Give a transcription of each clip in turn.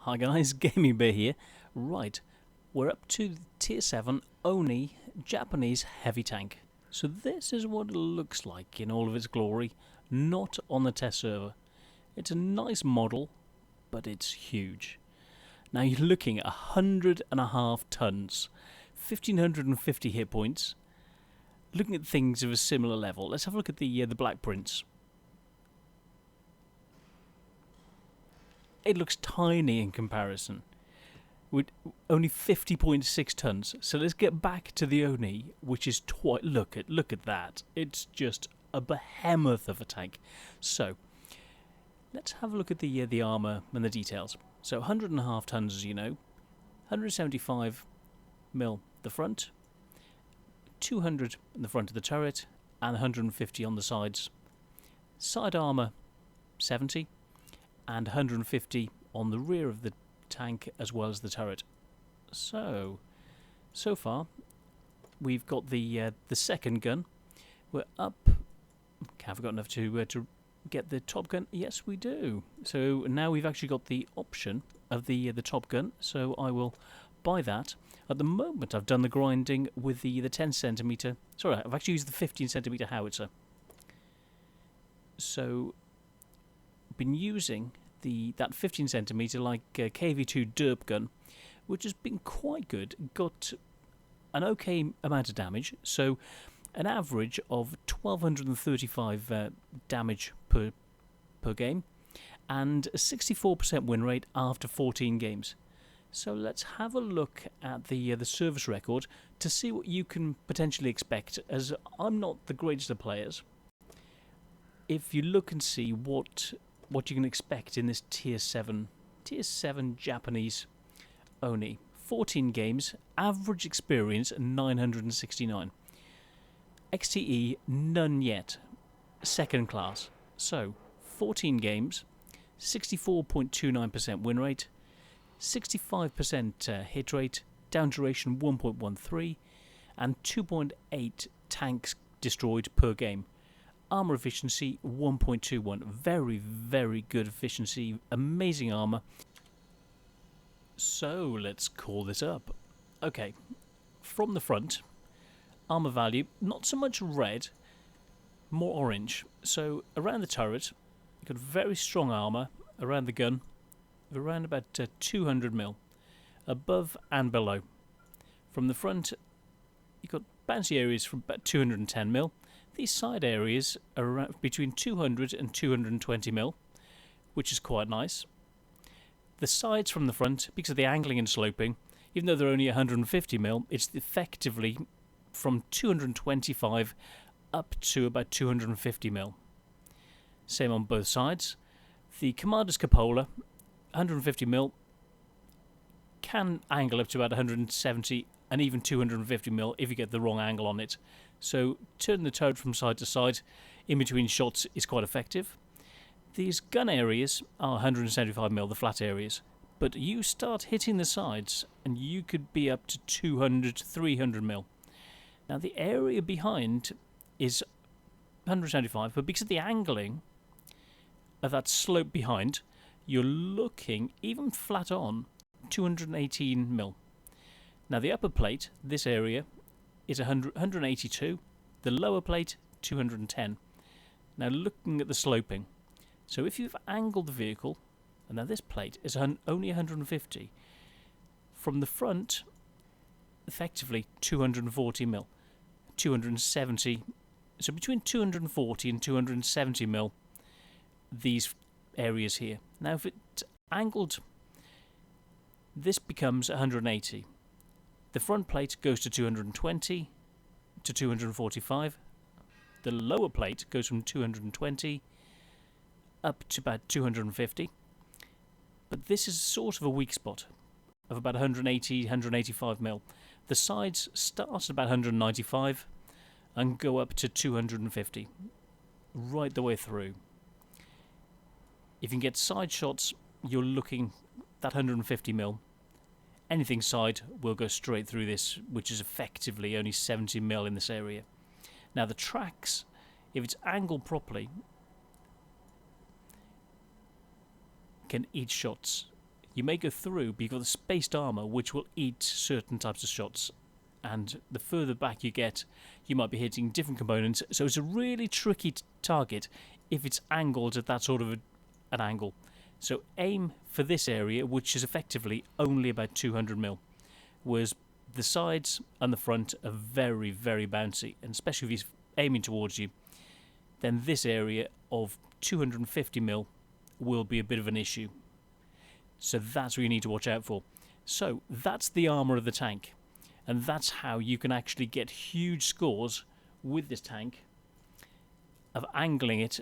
Hi guys, Gaming Bear here. Right, we're up to the Tier 7 Oni Japanese heavy tank. So this is what it looks like in all of its glory, not on the test server. It's a nice model, but it's huge. Now you're looking at 100.5 tons, 1550 hit points. Looking at things of a similar level, let's have a look at the Black Prince. It looks tiny in comparison, with only 50.6 tons. So let's get back to the Oni, which is look at that. It's just a behemoth of a tank. So let's have a look at the armor and the details. So 100.5 tons, as you know, 175 mil the front, 200 in the front of the turret, and 150 on the sides. Side armor 70. And 150 on the rear of the tank as well as the turret. So far we've got the second gun. We're up. Have we got enough to get the top gun? Yes, we do. So now we've actually got the option of the top gun. So I will buy that. At the moment, I've done the grinding with the 10cm. Sorry, I've actually used the 15cm howitzer. So been using that 15cm like KV2 derp gun, which has been quite good. Got an okay amount of damage, so an average of 1235 damage per game, and a 64% win rate after 14 games. So let's have a look at the service record to see what you can potentially expect, as I'm not the greatest of players. If you look and see what you can expect in this Tier 7 Japanese Oni. 14 games, average experience 969. XTE, none yet. Second class. So, 14 games, 64.29% win rate, 65% hit rate, down duration 1.13, and 2.8 tanks destroyed per game. Armor efficiency 1.21. Very, very good efficiency. Amazing armor. So let's call this up. Okay, from the front, armor value, not so much red, more orange. So around the turret, you've got very strong armor around the gun, around about 200 mil, above and below. From the front, you've got bouncy areas from about 210 mil. These side areas are around between 200 and 220 mil, which is quite nice. The sides from the front, because of the angling and sloping, even though they're only 150 mil, it's effectively from 225 up to about 250 mil. Same on both sides. The Commander's cupola, 150 mil, can angle up to about 170 and even 250 mil if you get the wrong angle on it. So turning the turret from side to side in between shots is quite effective. These gun areas are 175 mil, the flat areas, but you start hitting the sides and you could be up to 200 to 300 mil. Now the area behind is 175, but because of the angling of that slope behind, you're looking even flat on 218 mil. Now the upper plate, this area, is 182, the lower plate 210. Now looking at the sloping, so if you've angled the vehicle, and now this plate is only 150, from the front, effectively 240 mil, 270, so between 240 and 270 mil, these areas here. Now if it's angled, this becomes 180. The front plate goes to 220 to 245. The lower plate goes from 220 up to about 250. But this is sort of a weak spot of about 180, 185 mil. The sides start at about 195 and go up to 250 right the way through. If you can get side shots, you're looking that 150 mil. Anything side will go straight through this, which is effectively only 70 mil in this area. Now the tracks, if it's angled properly, can eat shots. You may go through, but you've got the spaced armour, which will eat certain types of shots. And the further back you get, you might be hitting different components. So it's a really tricky target if it's angled at that sort of an angle. So aim for this area, which is effectively only about 200mm, whereas the sides and the front are very, very bouncy, and especially if he's aiming towards you, then this area of 250mm will be a bit of an issue. So that's what you need to watch out for. So that's the armour of the tank, and that's how you can actually get huge scores with this tank, of angling it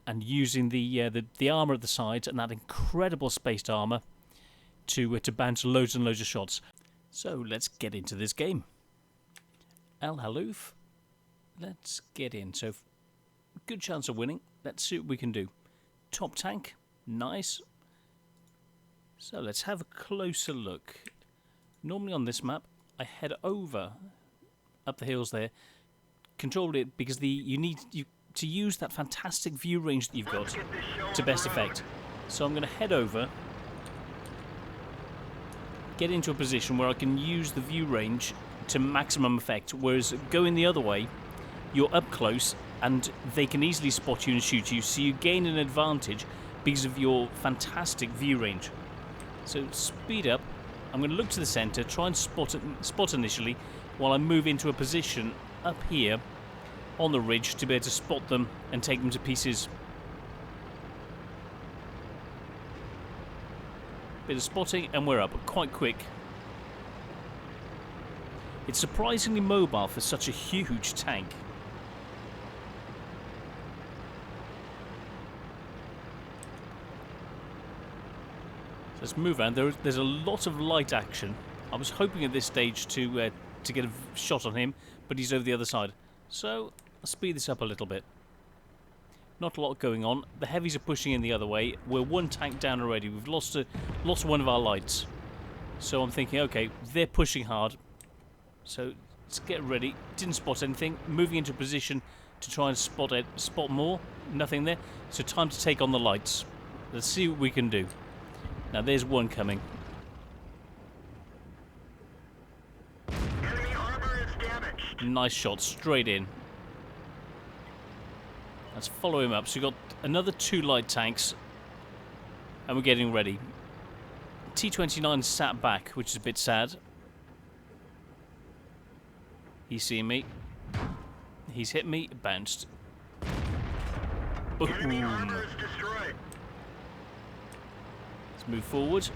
and using the armour at the sides and that incredible spaced armour to bounce loads and loads of shots. So let's get into this game. El-halluf, let's get in. So good chance of winning. Let's see what we can do. Top tank, nice. So let's have a closer look. Normally on this map, I head over up the hills there, control it because you need to use that fantastic view range that you've got to best effect. So I'm going to head over, get into a position where I can use the view range to maximum effect, whereas going the other way, you're up close and they can easily spot you and shoot you, so you gain an advantage because of your fantastic view range. So speed up. I'm going to look to the centre, try and spot initially, while I move into a position up here on the ridge to be able to spot them and take them to pieces. Bit of spotting and we're up, quite quick. It's surprisingly mobile for such a huge tank. Let's move around. There's a lot of light action. I was hoping at this stage to get a shot on him, but he's over the other side. So I'll speed this up a little bit. Not a lot going on. The heavies are pushing in the other way. We're one tank down already. We've lost one of our lights. So I'm thinking, okay, they're pushing hard. So let's get ready. Didn't spot anything. Moving into a position to try and spot more. Nothing there. So time to take on the lights. Let's see what we can do. Now there's one coming. Enemy armor is damaged. Nice shot, straight in. Let's follow him up. So we've got another 2 light tanks. And we're getting ready. T-29 sat back, which is a bit sad. He's seeing me. He's hit me, bounced. Enemy armor is destroyed. Let's move forward.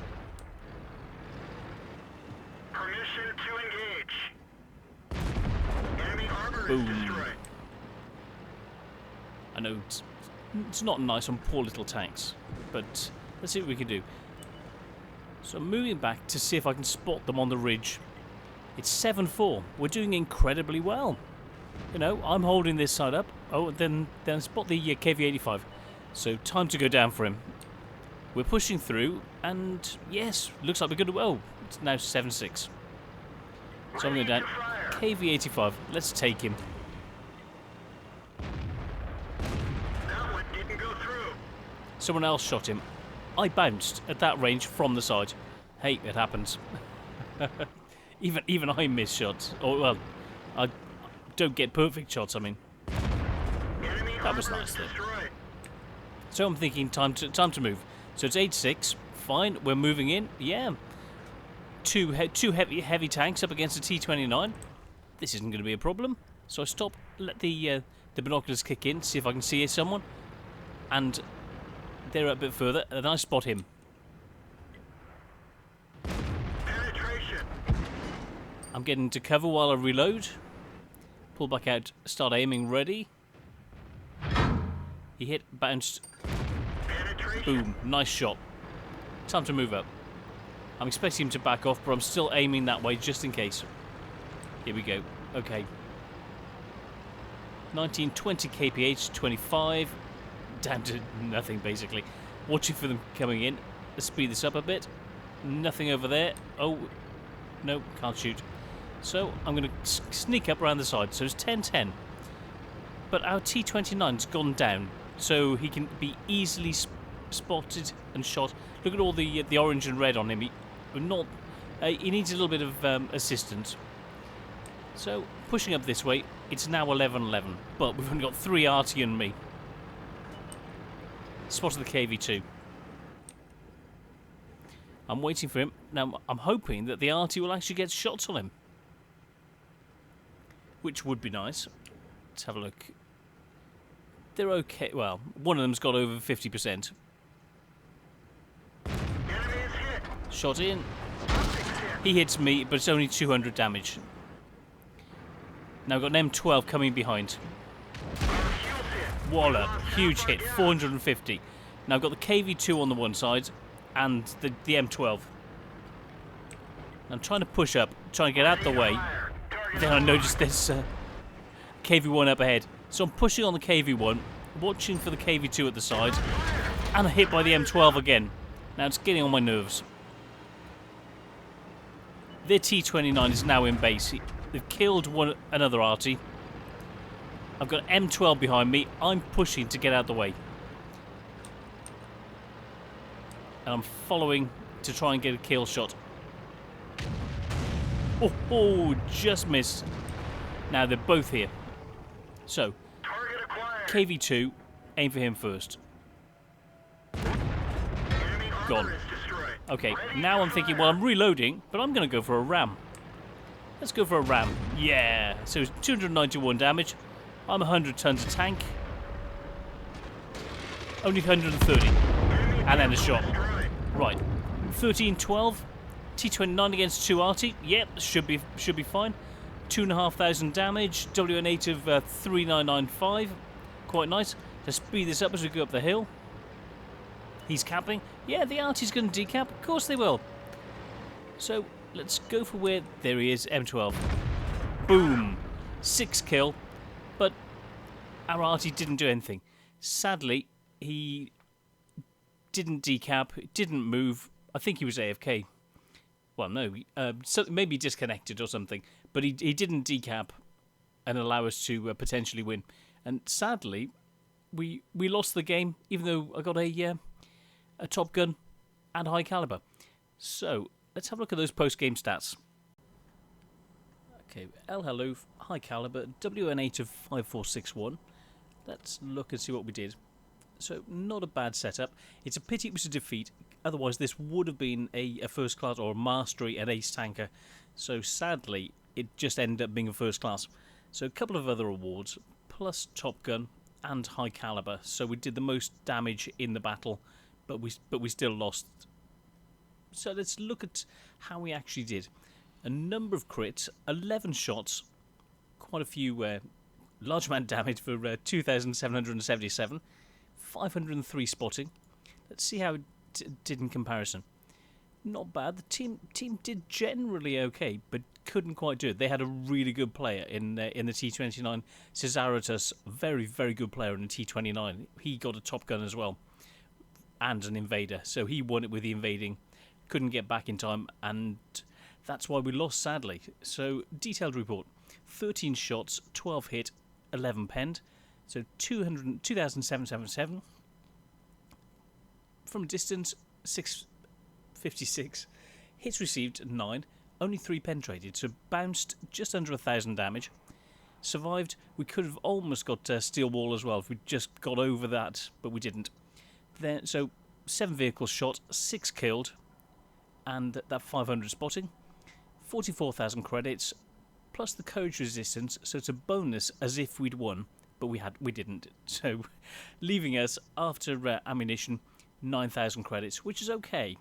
Permission to engage. Enemy armor Boom. is destroyed. I know it's not nice on poor little tanks, but let's see what we can do. So I'm moving back to see if I can spot them on the ridge. It's 7-4. We're doing incredibly well. You know, I'm holding this side up. Oh, then spot the KV-85. So time to go down for him. We're pushing through, and yes, looks like we're good. Well, it's now 7-6. So I'm going down. KV-85. Let's take him. That one didn't go through. Someone else shot him. I bounced at that range from the side. Hey, it happens. Even I miss shots. Or, well, I don't get perfect shots, I mean. That was nice, though. So I'm thinking time to move. So it's 8-6. Fine, we're moving in. Yeah. Two heavy tanks up against a T-29. This isn't going to be a problem. So I stop, let the binoculars kick in, see if I can see someone. And they're a bit further, and I spot him. Penetration. I'm getting to cover while I reload. Pull back out, start aiming, ready. He hit, bounced. Boom, nice shot. Time to move up. I'm expecting him to back off, but I'm still aiming that way just in case. Here we go. Okay. 1920 kph, 25. Down to nothing, basically. Watching for them coming in. Let's speed this up a bit. Nothing over there. Oh, no, can't shoot. So I'm going to sneak up around the side. So it's 10-10. But our T-29's gone down, so he can be easily spotted and shot. Look at all the orange and red on him. He needs a little bit of assistance. So, pushing up this way, it's now 11-11, but we've only got 3 Artie and me. Spotted the KV-2. I'm waiting for him. Now, I'm hoping that the Artie will actually get shots on him, which would be nice. Let's have a look. They're okay. Well, one of them's got over 50%. Enemies hit. Shot in. Optics hit. He hits me, but it's only 200 damage. Now I've got an M12 coming behind. Our shields hit. Wallop. Huge hit. 450. Now I've got the KV-2 on the one side and the M12. I'm trying to push up, trying to get out the way. Fire. Target Then I noticed there's KV-1 up ahead. So I'm pushing on the KV-1, watching for the KV-2 at the side, and I'm hit by the M12 again. Now it's getting on my nerves. Their T-29 is now in base. They've killed another Artie. I've got M12 behind me. I'm pushing to get out the way. And I'm following to try and get a kill shot. Oh, just missed. Now they're both here. So, Target acquired. KV-2, aim for him first. Enemy armor Gone. is destroyed. Okay, Ready now for I'm thinking, fire. well, I'm reloading, but I'm going to go for a ram. Let's go for a ram. Yeah, so it's 291 damage. I'm 100 tons of tank. Only 130. And then a shot. Destroyed. Right, 13-12. T-29 against 2 Artie. Yep, should be fine. 2,500 damage. WN8 of 3995. Quite nice. Let's speed this up as we go up the hill. He's capping. Yeah, the Artie's going to decap. Of course they will. So let's go for where there he is. M12. Boom. 6 kill. But our Artie didn't do anything. Sadly, he didn't decap. Didn't move. I think he was AFK. Well, no, so maybe disconnected or something, but he didn't decap and allow us to potentially win. And sadly, we lost the game, even though I got a Top Gun and high caliber. So let's have a look at those post-game stats. Okay, el-halluf, high caliber, WN8 of 5461. Let's look and see what we did. So, not a bad setup. It's a pity it was a defeat. Otherwise, this would have been a first class or a mastery, an ace tanker. So, sadly, it just ended up being a first class. So, a couple of other awards, plus Top Gun and high caliber. So, we did the most damage in the battle, but we still lost. So, let's look at how we actually did. A number of crits, 11 shots, quite a few large amount of damage for 2,777. 503 spotting. Let's see how it did in comparison. Not bad. The team did generally okay, but couldn't quite do it. They had a really good player in the T-29. Cesaritas, very, very good player in the T-29. He got a Top Gun as well, and an invader. So he won it with the invading. Couldn't get back in time, and that's why we lost, sadly. So, detailed report. 13 shots, 12 hit, 11 penned. So 2,777. From distance, 656. Hits received, 9. Only 3 penetrated, so bounced just under 1,000 damage. Survived. We could have almost got steel wall as well if we just got over that, but we didn't. Then, so 7 vehicles shot, 6 killed, and that 500 spotting. 44,000 credits, plus the courage resistance, so it's a bonus as if we'd won. But we didn't. So, leaving us after ammunition, 9,000 credits, which is okay.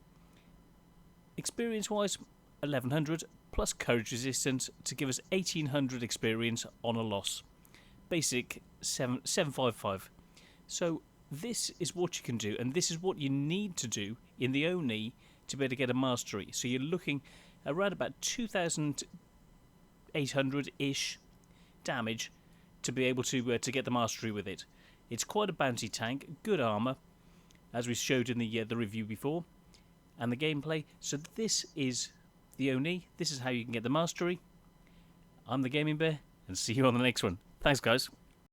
Experience-wise, 1,100 plus courage resistance to give us 1,800 experience on a loss. Basic 755. So this is what you can do, and this is what you need to do in the Oni to be able to get a mastery. So you're looking around about 2,800-ish damage to be able to get the mastery with it. It's quite a bouncy tank, good armour, as we showed in the review before, and the gameplay. So this is the Oni. This is how you can get the mastery. I'm the Gaming Bear, and see you on the next one. Thanks, guys.